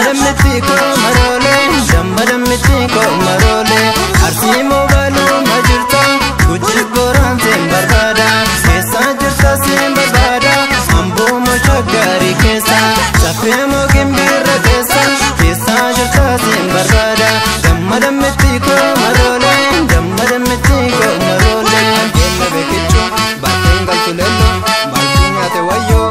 Dammadammitiko marole, dammadammitiko marole. Arsimo balu majirta, guji boran sem barbada. Kesa jirta sem barbada, ambo moshagari kesa. Safemo gimbira kesa, kesa jirta sem barbada. Dammadammitiko marole, dammadammitiko marole. Yella bekicho, batengal tulelo, balkunya te wayo.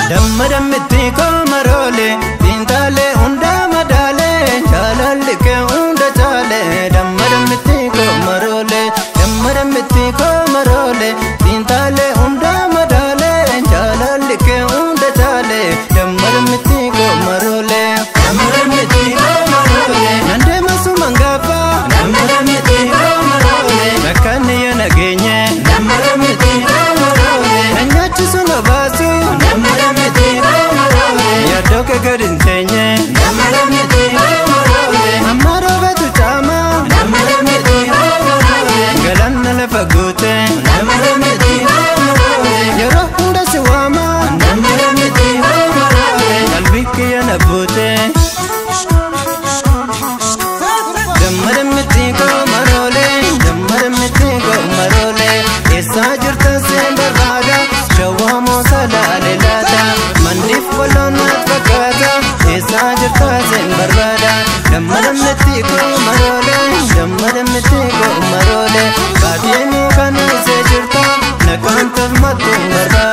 Dammadammitiko marole, tintale unda madale, jalalike unda chale. Dammadammitiko marole, dammadammitiko marole, tintale unda madale, jalalike unda chale. Dammadammitiko marole, dammadammitiko marole, nande masu mangapa. Dammadammitiko marole, nakane ya nagenye. Dammadammitiko marole, nanyachi suna basu. Yadoke gadin tenye, dammadammitiko marole. Amaro betu chama, dammadammitiko marole. Galanna lafa gute, dammadammitiko marole. Yero hunda siwama, dammadammitiko marole. Kalbiki yana bute, dammadammitiko marole, dammadammitiko marole. Esa jirta sem barbada, shawamo salale lata. Mandif walonat fakata, esa jirta sem barbada. Dammadammitiko marole, dammadammitiko marole. Baatinu kana se jirta, nakantaf matu barbada.